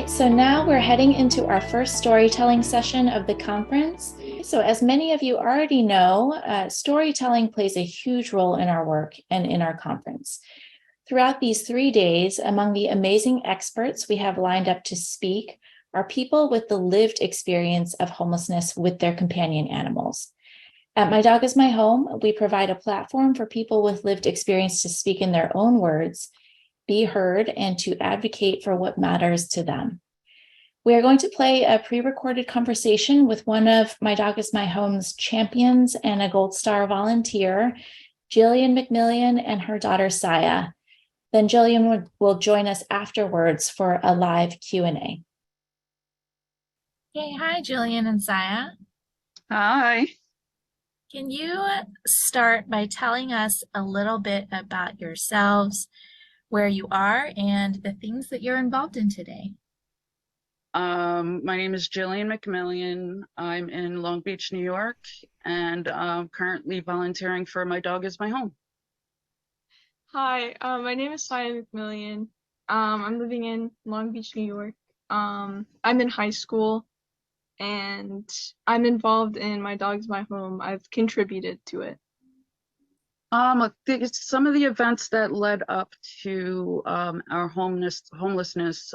right, so now we're heading into our first storytelling session of the conference. So as many of you already know, storytelling plays a huge role in our work and in our conference. Throughout these 3 days, among the amazing experts we have lined up to speak are people with the lived experience of homelessness with their companion animals. At My Dog is My Home, we provide a platform for people with lived experience to speak in their own words, be heard, and to advocate for what matters to them. We are going to play a pre-recorded conversation with one of My Dog is My Home's champions and a Gold Star volunteer, Jillian McMillian, and her daughter Saiya. Then Jillian will join us afterwards for a live Q&A. Hey, hi, Jillian and Saiya. Hi. Can you start by telling us a little bit about yourselves, where you are, and the things that you're involved in today? My name is Jillian McMillian. I'm in Long Beach, New York, and I'm currently volunteering for My Dog is My Home. Hi, my name is Saiya McMillian. I'm living in Long Beach, New York. I'm in high school, and I'm involved in My Dog's My Home. I've contributed to it. I think some of the events that led up to our homelessness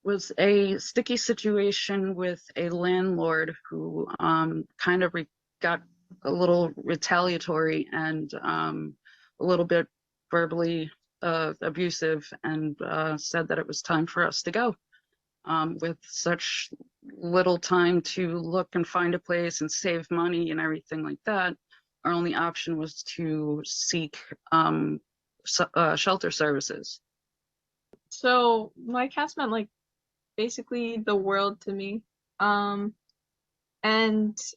was a sticky situation with a landlord who kind of got a little retaliatory and a little bit verbally abusive, and said that it was time for us to go. With such little time to look and find a place and save money and everything like that, our only option was to seek shelter services. So my cats meant like basically the world to me. And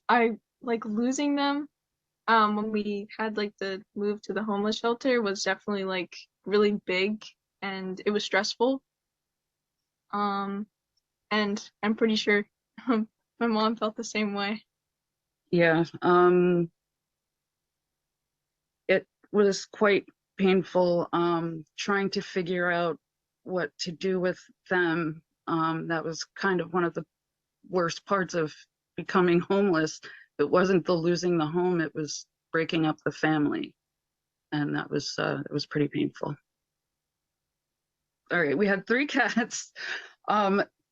I like losing them when we had like the move to the homeless shelter was definitely like really big, and it was stressful. And I'm pretty sure my mom felt the same way. Yeah, it was quite painful trying to figure out what to do with them. That was kind of one of the worst parts of becoming homeless. It wasn't the losing the home, it was breaking up the family. And that was it was pretty painful. All right, we had 3 cats.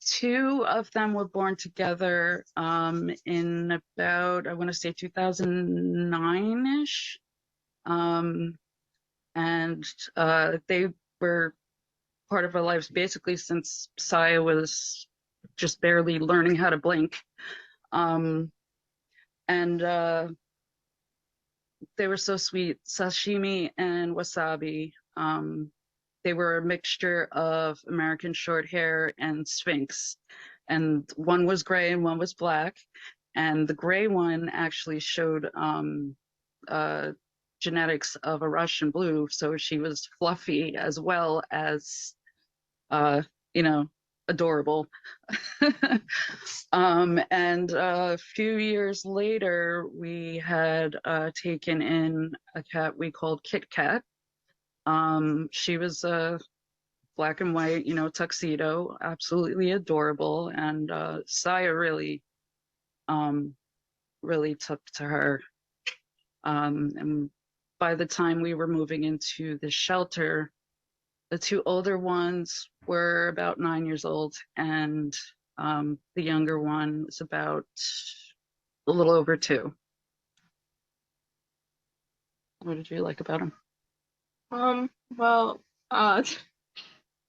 2 of them were born together in about, I want to say 2009-ish. And they were part of our lives basically since Saiya was just barely learning how to blink. And they were so sweet. Sashimi and wasabi. They were a mixture of American short hair and Sphinx. And one was gray and one was black. And the gray one actually showed genetics of a Russian blue. So she was fluffy as well as, adorable. And a few years later, we had taken in a cat we called Kit Kat. She was a black and white, tuxedo, absolutely adorable. And Saya really took to her. And by the time we were moving into the shelter, the 2 older ones were about 9 years old, and the younger one was about a little over 2. What did you like about him? Well, for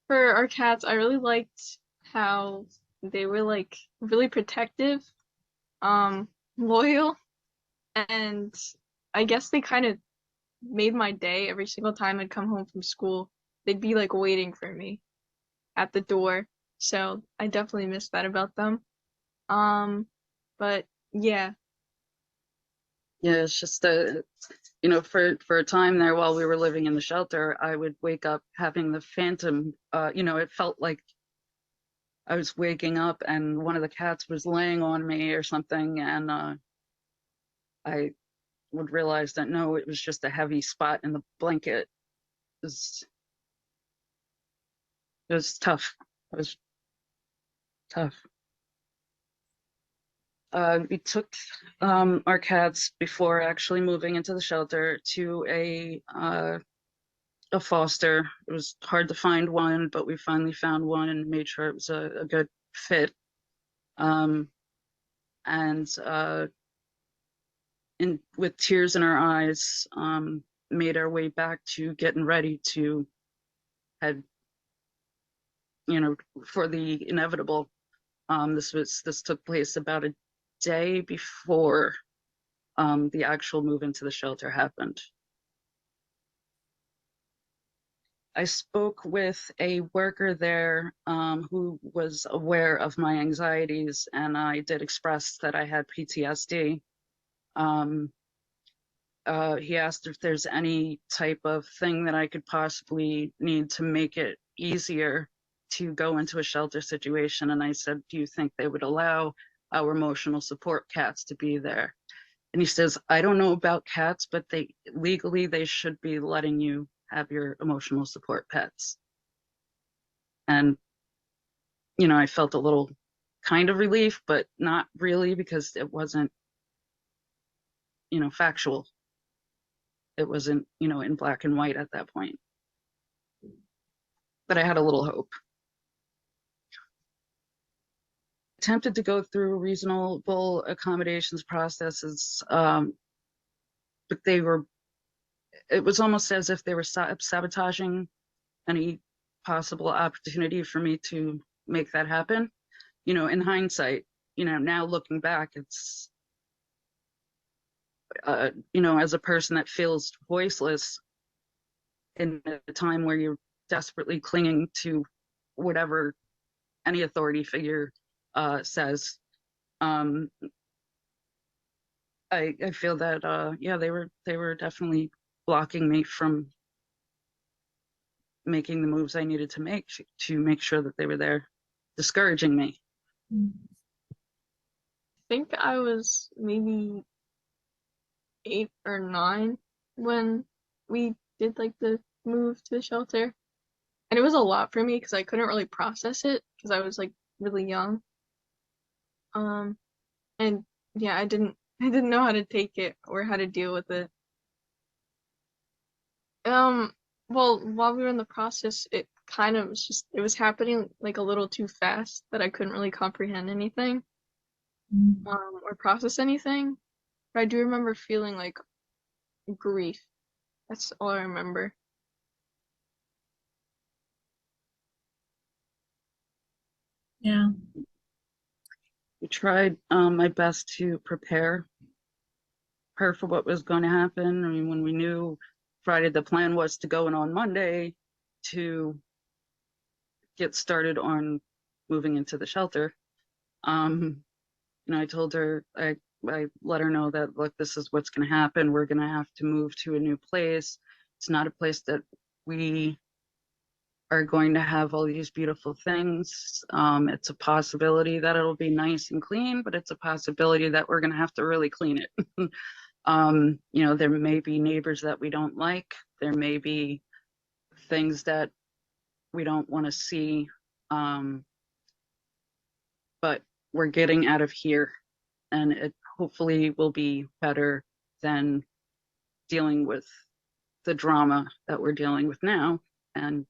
our cats, I really liked how they were like really protective, loyal, and I guess they kind of made my day every single time I'd come home from school. They'd be like waiting for me at the door. So I definitely miss that about them. But yeah. Yeah, it's just for a time there while we were living in the shelter, I would wake up having the phantom. It felt like I was waking up and one of the cats was laying on me or something, and I would realize that no, it was just a heavy spot in the blanket. It was tough. It was tough. We took our cats before actually moving into the shelter to a foster. It was hard to find one, but we finally found one and made sure it was a good fit. And with tears in our eyes, made our way back to getting ready to head, for the inevitable. This took place about a day before the actual move into the shelter happened. I spoke with a worker there who was aware of my anxieties, and I did express that I had PTSD. He asked if there's any type of thing that I could possibly need to make it easier to go into a shelter situation. And I said, do you think they would allow our emotional support cats to be there? And he says, I don't know about cats, but legally they should be letting you have your emotional support pets. And, I felt a little kind of relief, but not really, because it wasn't, factual. It wasn't, in black and white at that point. But I had a little hope. Attempted to go through reasonable accommodations processes, but it was almost as if they were sabotaging any possible opportunity for me to make that happen. In hindsight, now looking back, it's, as a person that feels voiceless in a time where you're desperately clinging to whatever any authority figure says, I feel that they were definitely blocking me from making the moves I needed to make sure that they were there, discouraging me. I think I was maybe 8 or 9 when we did like the move to the shelter. And it was a lot for me because I couldn't really process it because I was like really young. And yeah, I didn't know how to take it or how to deal with it. Well, while we were in the process, it kind of was happening like a little too fast that I couldn't really comprehend anything, or process anything. But I do remember feeling like grief. That's all I remember. Yeah. I tried my best to prepare her for what was going to happen. I mean, when we knew Friday, the plan was to go in on Monday to get started on moving into the shelter. I told her, I let her know that, look, this is what's going to happen. We're going to have to move to a new place. It's not a place that we are going to have all these beautiful things. It's a possibility that it'll be nice and clean, but it's a possibility that we're going to have to really clean it. There may be neighbors that we don't like. There may be things that we don't want to see. But we're getting out of here, and it hopefully will be better than dealing with the drama that we're dealing with now. And,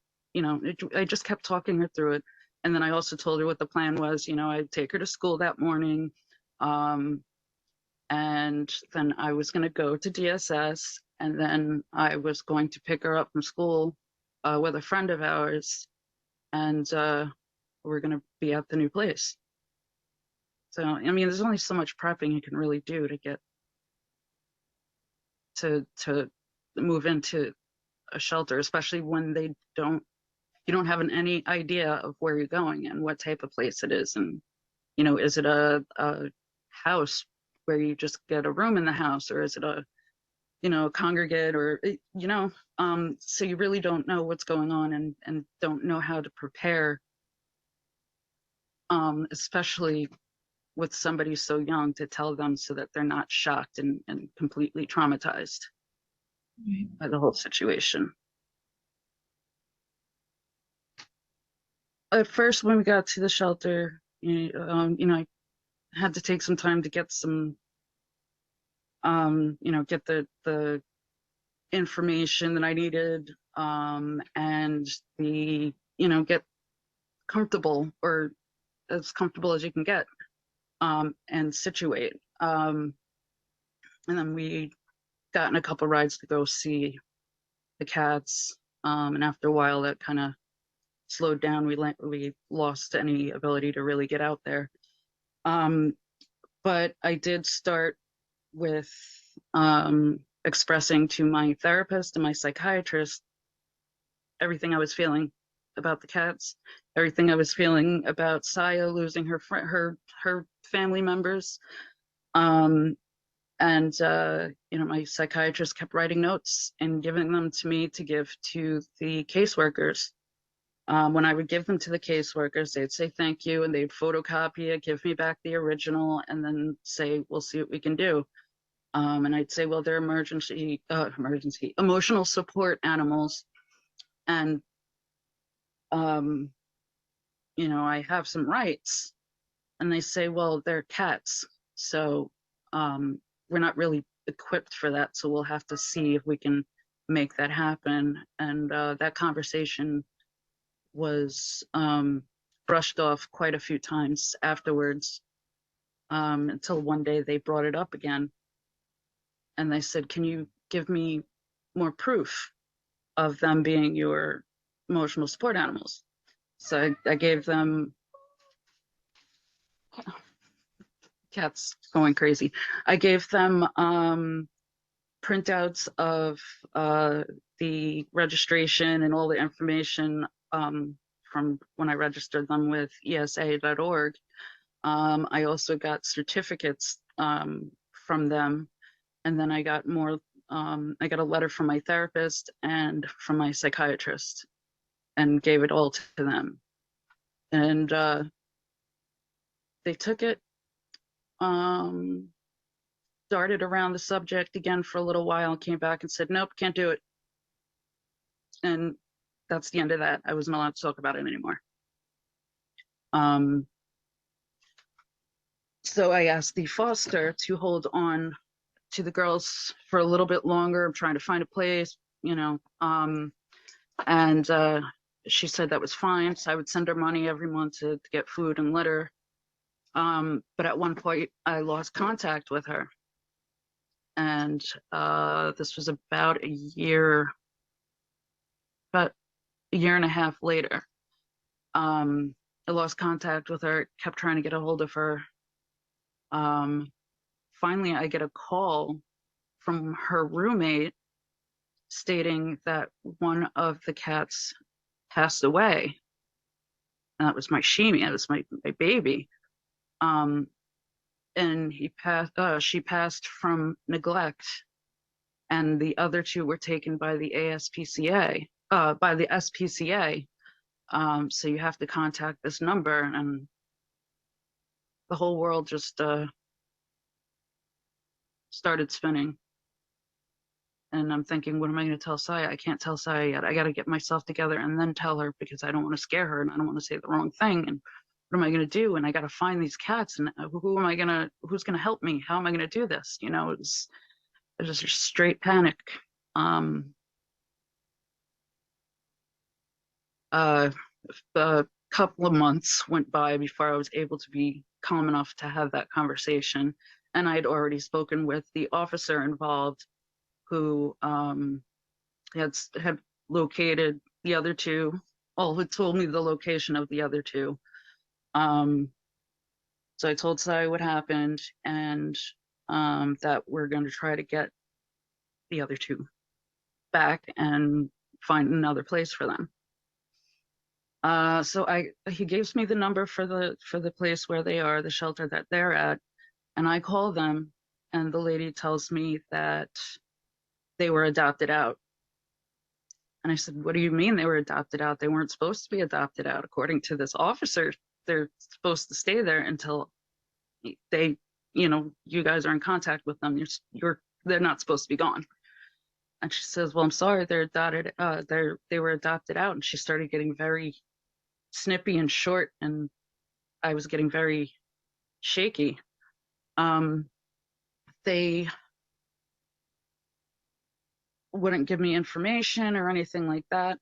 I just kept talking her through it. And then I also told her what the plan was. I'd take her to school that morning. And then I was going to go to DSS, and then I was going to pick her up from school with a friend of ours, and we're going to be at the new place. So, I mean, there's only so much prepping you can really do to get to move into a shelter, especially when you don't have any idea of where you're going and what type of place it is. And, is it a house where you just get a room in the house, or is it a congregate, or, so you really don't know what's going on and don't know how to prepare, especially with somebody so young, to tell them so that they're not shocked and completely traumatized by the whole situation. At first, when we got to the shelter, I had to take some time to get some, get the information that I needed, and get comfortable, or as comfortable as you can get, and situate. And then we got in a couple rides to go see the cats. And after a while, that kind of slowed down. We lost any ability to really get out there. But I did start with expressing to my therapist and my psychiatrist everything I was feeling about the cats, everything I was feeling about Saya losing her family members. And my psychiatrist kept writing notes and giving them to me to give to the caseworkers. When I would give them to the caseworkers, they'd say thank you, and they'd photocopy it, give me back the original, and then say, we'll see what we can do. And I'd say, well, they're emotional support animals. And, I have some rights. And they say, well, they're cats. So we're not really equipped for that. So we'll have to see if we can make that happen. And that conversation was brushed off quite a few times afterwards, until one day they brought it up again. And they said, can you give me more proof of them being your emotional support animals? So I gave them, cats going crazy. I gave them printouts of the registration and all the information from when I registered them with ESA.org. I also got certificates from them. And then I got more, I got a letter from my therapist and from my psychiatrist, and gave it all to them. And they took it, started around the subject again for a little while, and came back and said, nope, can't do it. And that's the end of that. I wasn't allowed to talk about it anymore. So I asked the foster to hold on to the girls for a little bit longer. I'm trying to find a place, and she said that was fine. So I would send her money every month to get food and litter. But at one point I lost contact with her. And this was about a year and a half later. I lost contact with her, kept trying to get a hold of her. Finally, I get a call from her roommate stating that one of the cats passed away. And that was my Shimi, that was my baby. And she passed from neglect, and the other two were taken by the SPCA. So you have to contact this number, and the whole world just started spinning. And I'm thinking, what am I going to tell Saya? I can't tell Saya yet. I got to get myself together and then tell her, because I don't want to scare her and I don't want to say the wrong thing. And what am I going to do? And I got to find these cats, and who's going to help me? How am I going to do this? It was just straight panic. A couple of months went by before I was able to be calm enough to have that conversation. And I had already spoken with the officer involved, who had located the other two, had told me the location of the other two. So I told Sai what happened, and that we're going to try to get the other two back and find another place for them. So he gives me the number for the place where they are, the shelter that they're at, and I call them, and the lady tells me that they were adopted out. And I said, what do you mean they were adopted out? They weren't supposed to be adopted out. According to this officer, they're supposed to stay there until they, you guys are in contact with them. They're not supposed to be gone. And she says, well, I'm sorry, they were adopted out. And she started getting very snippy and short. And I was getting very shaky. They wouldn't give me information or anything like that.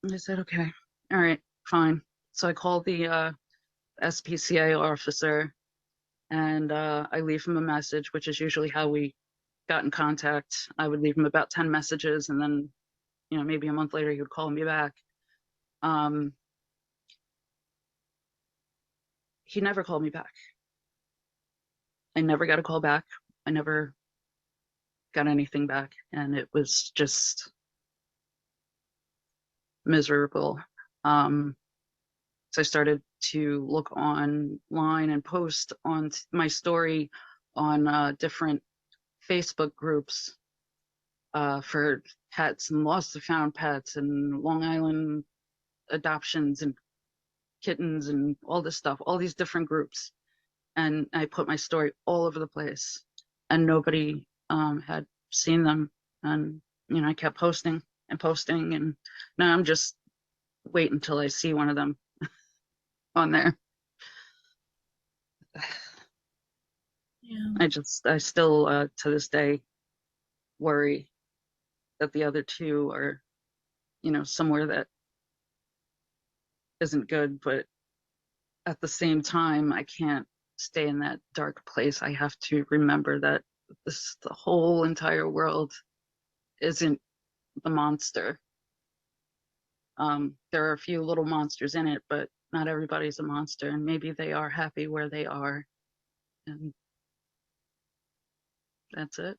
And I said, okay, all right, fine. So I called the SPCA officer, and I leave him a message, which is usually how we got in contact. I would leave him about 10 messages, and then, you know, maybe a month later he would call me back. He never called me back. I never got a call back. I never got anything back, and it was just miserable. So I started to look online and post on my story on different Facebook groups for pets and lost and found pets and Long Island adoptions and kittens and all this stuff, all these different groups. And I put my story all over the place, and nobody had seen them. And, you know, I kept posting and posting, and now I'm just waiting until I see one of them on there. Yeah. I still, to this day, worry that the other two are, you know, somewhere that isn't good, but at the same time, I can't stay in that dark place. I have to remember that the whole entire world isn't the monster. There are a few little monsters in it, but not everybody's a monster, and maybe they are happy where they are, and that's it.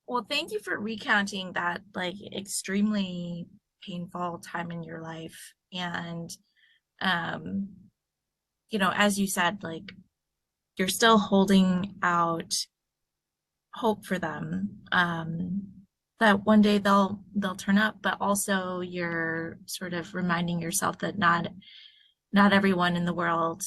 Well, thank you for recounting that like extremely painful time in your life. And you know, as you said, like you're still holding out hope for them. That one day they'll turn up, but also you're sort of reminding yourself that not everyone in the world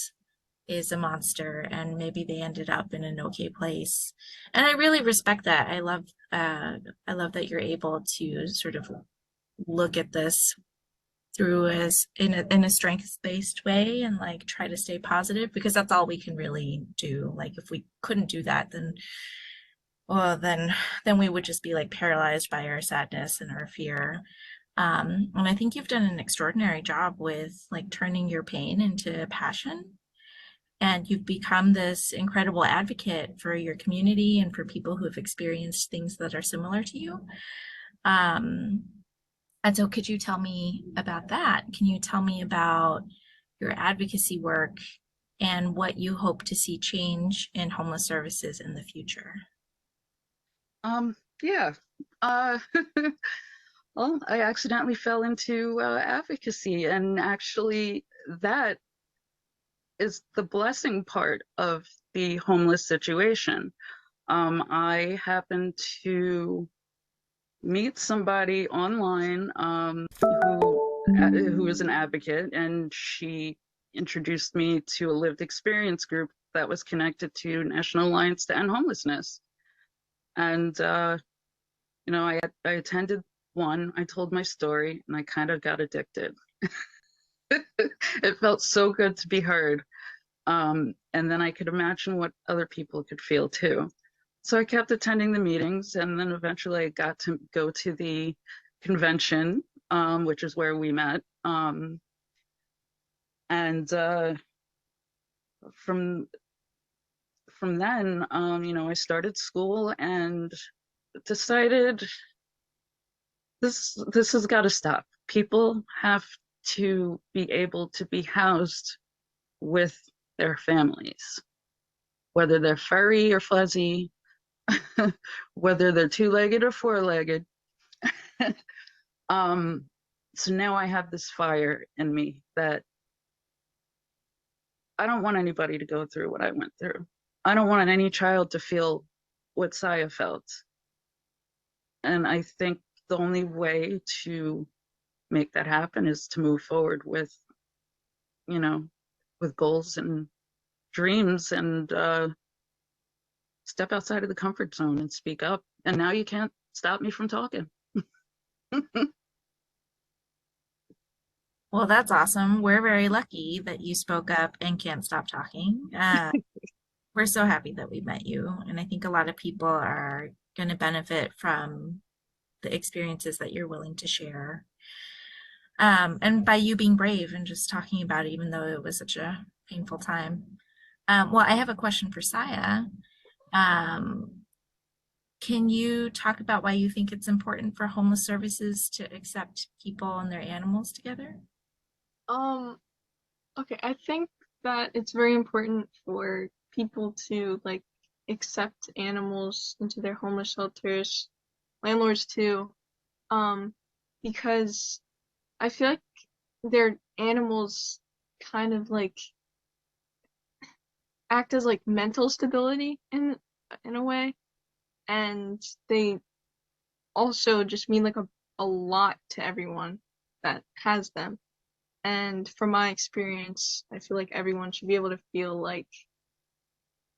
is a monster, and maybe they ended up in an okay place. And I really respect that. I love that you're able to sort of look at this through as in a strengths-based way and like try to stay positive, because that's all we can really do. Like if we couldn't do that, then well then we would just be like paralyzed by our sadness and our fear. And I think you've done an extraordinary job with like turning your pain into passion, and you've become this incredible advocate for your community and for people who have experienced things that are similar to you. And so could you tell me about that? Can you tell me about your advocacy work and what you hope to see change in homeless services in the future? Yeah. Uh, well, I accidentally fell into advocacy, and actually that is the blessing part of the homeless situation. I happened to meet somebody online who is an advocate, and she introduced me to a lived experience group that was connected to National Alliance to End Homelessness. And you know, I attended one, I told my story, and I kind of got addicted. It felt so good to be heard. And then I could imagine what other people could feel too. So I kept attending the meetings, and then eventually I got to go to the convention, which is where we met. And from then, you know, I started school and decided this has got to stop. People have to be able to be housed with their families, whether they're furry or fuzzy, whether they're two-legged or four-legged. So now I have this fire in me that I don't want anybody to go through what I went through. I don't want any child to feel what Saiya felt. And I think the only way to make that happen is to move forward with, you know, with goals and dreams, and step outside of the comfort zone and speak up. And now you can't stop me from talking. Well, that's awesome. We're very lucky that you spoke up and can't stop talking. We're so happy that we met you. And I think a lot of people are going to benefit from the experiences that you're willing to share. And by you being brave and just talking about it, even though it was such a painful time. Well, I have a question for Saya. Um, can you talk about why you think it's important for homeless services to accept people and their animals together? Um, okay, I think that it's very important for people to like accept animals into their homeless shelters, landlords too, um, because I feel like their animals kind of like act as like mental stability in a way, and they also just mean like a lot to everyone that has them. And from my experience, I feel like everyone should be able to feel like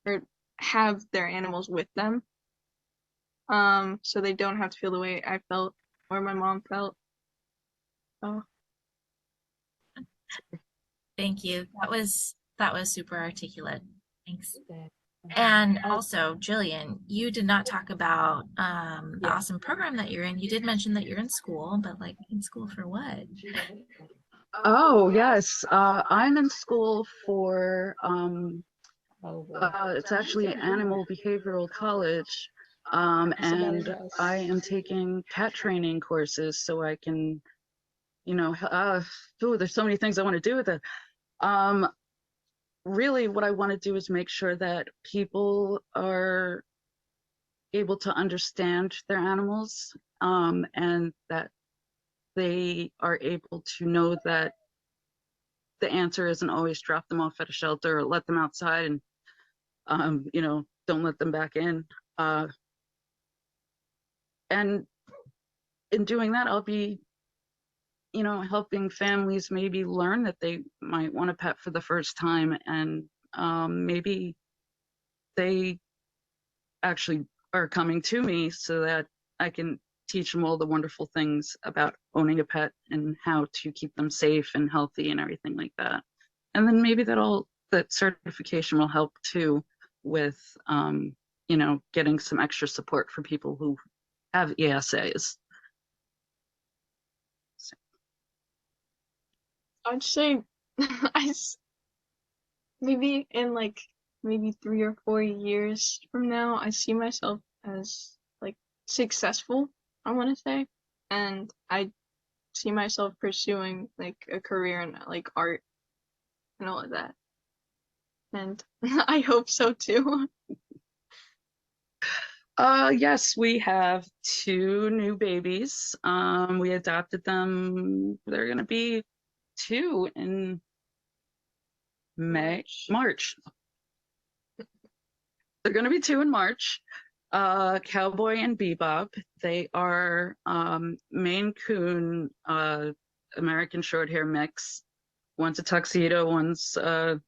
or have their animals with them. So they don't have to feel the way I felt or my mom felt. Oh, Thank you. That was super articulate. Thanks. And also, Jillian, you did not talk about the awesome program that you're in. You did mention that you're in school, but like in school for what? Oh, yes. I'm in school for it's actually Animal Behavioral College. And I am taking pet training courses so I can, there's so many things I want to do with it. Um, Really, what I want to do is make sure that people are able to understand their animals, and that they are able to know that the answer isn't always drop them off at a shelter or let them outside and don't let them back in. And in doing that, I'll be, helping families maybe learn that they might want a pet for the first time, and maybe they actually are coming to me so that I can teach them all the wonderful things about owning a pet and how to keep them safe and healthy and everything like that. And then maybe that certification will help too with, getting some extra support for people who have ESAs. I'd say maybe in like maybe 3 or 4 years from now, I see myself as like successful, I want to say, and I see myself pursuing like a career in like art and all of that. And I hope so too. Yes, we have two new babies. We adopted them. They're gonna be two in March. They're gonna be two in March. Cowboy and Bebop. They are Maine Coon, American Shorthair mix. One's a tuxedo, one's a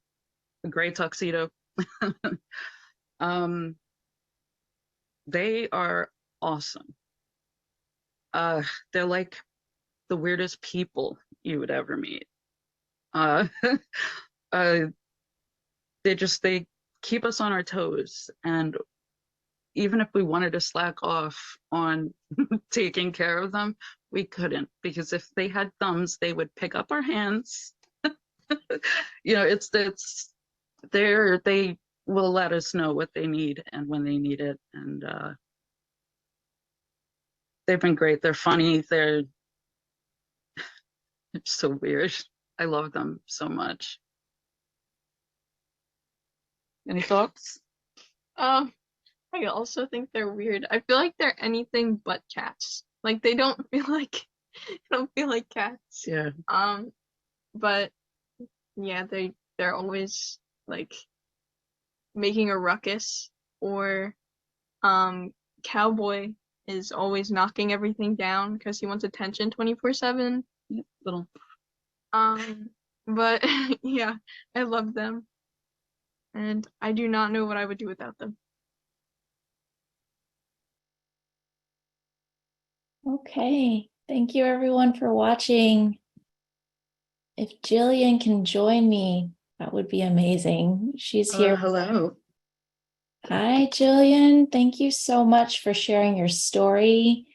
gray tuxedo. um, they are awesome. They're like the weirdest people you would ever meet. Uh, uh, they keep us on our toes, and even if we wanted to slack off on taking care of them, we couldn't, because if they had thumbs, they would pick up our hands. They will let us know what they need and when they need it, and they've been great. They're funny. They're so weird. I love them so much. Any thoughts? I also think they're weird. I feel like they're anything but cats. Like they don't feel like cats. Yeah. But yeah, they're always like making a ruckus, or Cowboy is always knocking everything down because he wants attention 24/7. Little. But yeah, I love them, and I do not know what I would do without them. Okay. Thank you everyone for watching. If Jillian can join me, that would be amazing. She's here. Hello. Hi, Jillian. Thank you so much for sharing your story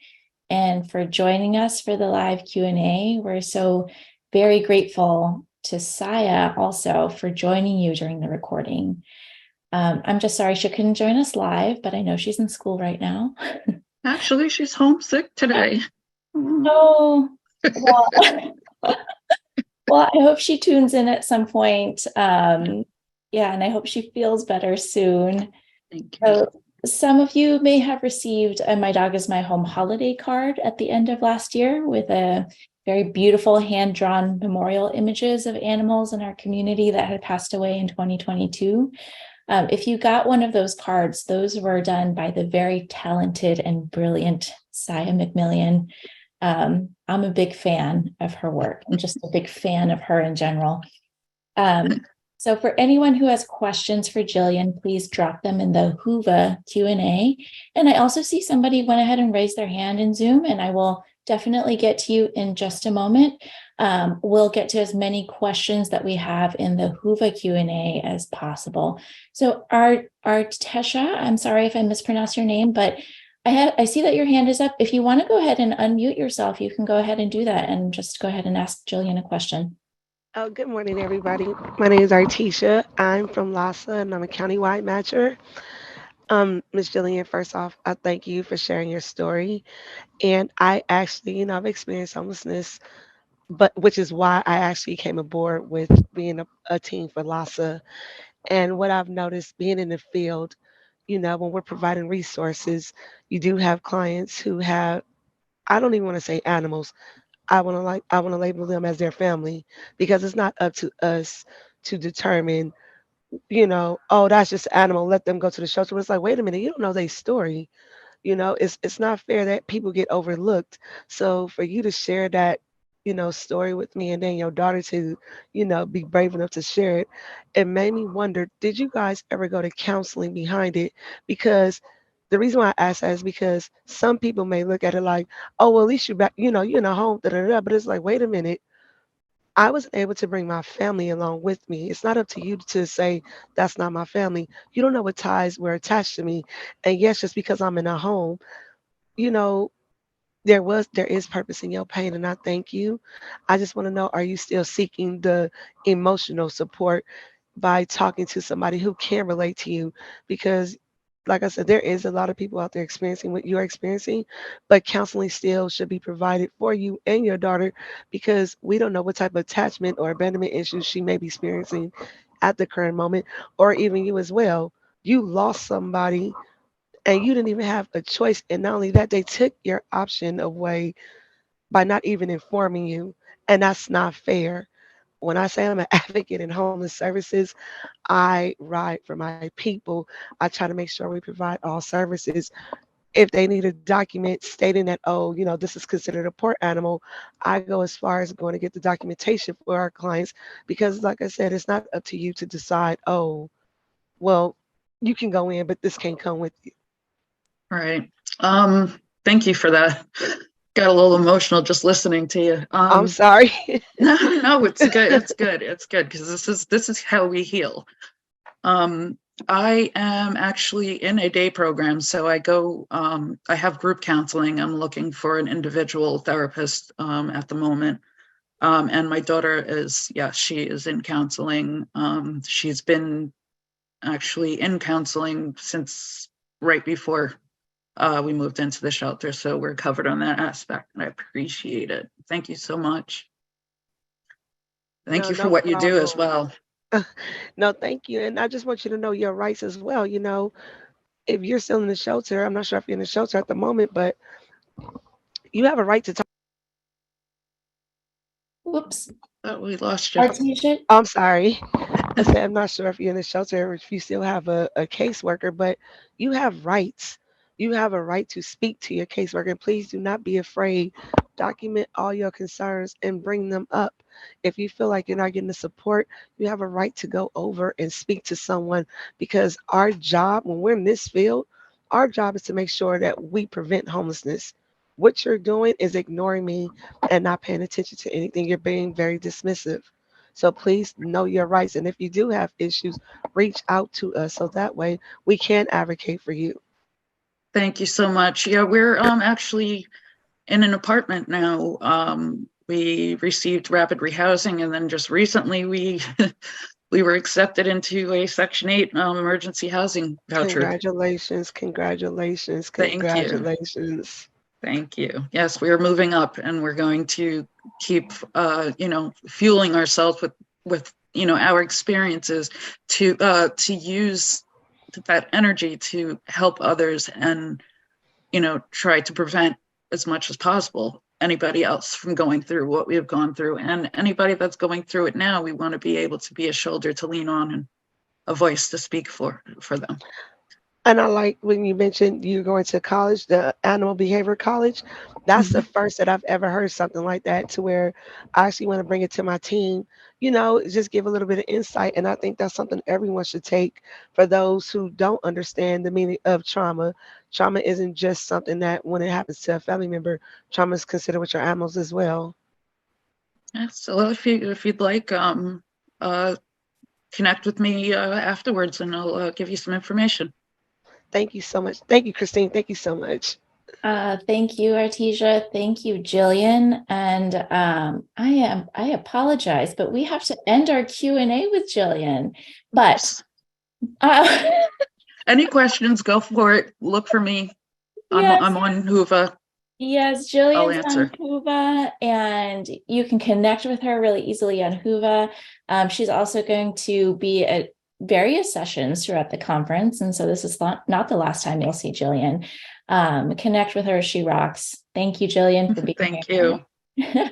and for joining us for the live Q&A. We're so very grateful to Saiya also for joining you during the recording. I'm just sorry she couldn't join us live, but I know she's in school right now. Actually, she's homesick today. Oh, well, well, I hope she tunes in at some point. Yeah, and I hope she feels better soon. Thank you. So some of you may have received a My Dog is My Home holiday card at the end of last year with a very beautiful hand-drawn memorial images of animals in our community that had passed away in 2022. If you got one of those cards, those were done by the very talented and brilliant Saiya McMillian. I'm a big fan of her work. I'm just a big fan of her in general. So for anyone who has questions for Jillian, please drop them in the Whova Q&A. And I also see somebody went ahead and raised their hand in Zoom, and I will definitely get to you in just a moment. We'll get to as many questions that we have in the Whova Q&A as possible. So Artesha, I'm sorry if I mispronounced your name, but I see that your hand is up. If you want to go ahead and unmute yourself, you can go ahead and do that and just go ahead and ask Jillian a question. Oh, good morning, everybody. My name is Artesia. I'm from Lhasa, and I'm a countywide matcher. Ms. Jillian, first off, I thank you for sharing your story. And I actually, I've experienced homelessness, but which is why I actually came aboard with being a team for Lhasa. And what I've noticed being in the field, when we're providing resources, you do have clients who have, I don't even want to say animals. I want to label them as their family because it's not up to us to determine, oh, that's just an animal, let them go to the shelter. But it's like, wait a minute, you don't know their story. It's not fair that people get overlooked. So for you to share that, story with me and then your daughter to, be brave enough to share it, it made me wonder, did you guys ever go to counseling behind it? Because the reason why I ask that is because some people may look at it like, oh, well, at least you're back, you're in a home, da, da, da. But it's like, wait a minute. I was able to bring my family along with me. It's not up to you to say that's not my family. You don't know what ties were attached to me. And yes, just because I'm in a home, you know, there is purpose in your pain, and I thank you. I just want to know, are you still seeking the emotional support by talking to somebody who can relate to you? Because like I said, there is a lot of people out there experiencing what you're experiencing, but counseling still should be provided for you and your daughter because we don't know what type of attachment or abandonment issues she may be experiencing at the current moment, or even you as well. You lost somebody and you didn't even have a choice. And not only that, they took your option away by not even informing you. And that's not fair. When I say I'm an advocate in homeless services, I ride for my people. I try to make sure we provide all services. If they need a document stating that, oh, this is considered a port animal, I go as far as going to get the documentation for our clients because, like I said, it's not up to you to decide, oh, well, you can go in, but this can't come with you. Right. Thank you for that. Got a little emotional just listening to you. I'm sorry. No, it's good. It's good. It's good because this is how we heal. I am actually in a day program, so I go. I have group counseling. I'm looking for an individual therapist at the moment. And my daughter is, she is in counseling. She's been actually in counseling since right before we moved into the shelter, so we're covered on that aspect, and I appreciate it. Thank you so much. Thank you for what you do as well. No, thank you. And I just want you to know your rights as well. If you're still in the shelter, I'm not sure if you're in the shelter at the moment, but you have a right to talk. Whoops. Oh, we lost you. Artesia? I'm sorry. I said, I'm not sure if you're in the shelter or if you still have a caseworker, but you have rights. You have a right to speak to your caseworker. And please do not be afraid. Document all your concerns and bring them up. If you feel like you're not getting the support, you have a right to go over and speak to someone because our job, when we're in this field, our job is to make sure that we prevent homelessness. what you're doing is ignoring me and not paying attention to anything. You're being very dismissive. So please know your rights. And if you do have issues, reach out to us so that way we can advocate for you. Thank you so much. Yeah, we're actually in an apartment now. We received rapid rehousing, and then just recently we we were accepted into a Section 8 emergency housing voucher. Congratulations, congratulations, Thank you. congratulations. Thank you. Yes, we are moving up, and we're going to keep, fueling ourselves with our experiences to use that energy to help others and try to prevent as much as possible anybody else from going through what we have gone through, and anybody that's going through it now. We want to be able to be a shoulder to lean on and a voice to speak for them. And I like when you mentioned you going to college, the animal behavior college. That's the first that I've ever heard something like that, to where I actually want to bring it to my team, just give a little bit of insight. And I think that's something everyone should take for those who don't understand the meaning of trauma. Trauma isn't just something that when it happens to a family member, trauma is considered with your animals as well. Yeah, so if you'd like, connect with me afterwards, and I'll give you some information. Thank you so much. Thank you, Christine. Thank you so much. Thank you, Artesia. Thank you, Jillian. And I apologize, but we have to end our Q&A with Jillian. But any questions, go for it. Look for me. Yes. I'm on Hoover. Yes, Jillian's I'll answer. on Hoover, and you can connect with her really easily on Hoover. She's also going to be at various sessions throughout the conference, and so this is not the last time you'll see Jillian. Connect with her. She rocks. Thank you, Jillian, for being Thank here. you.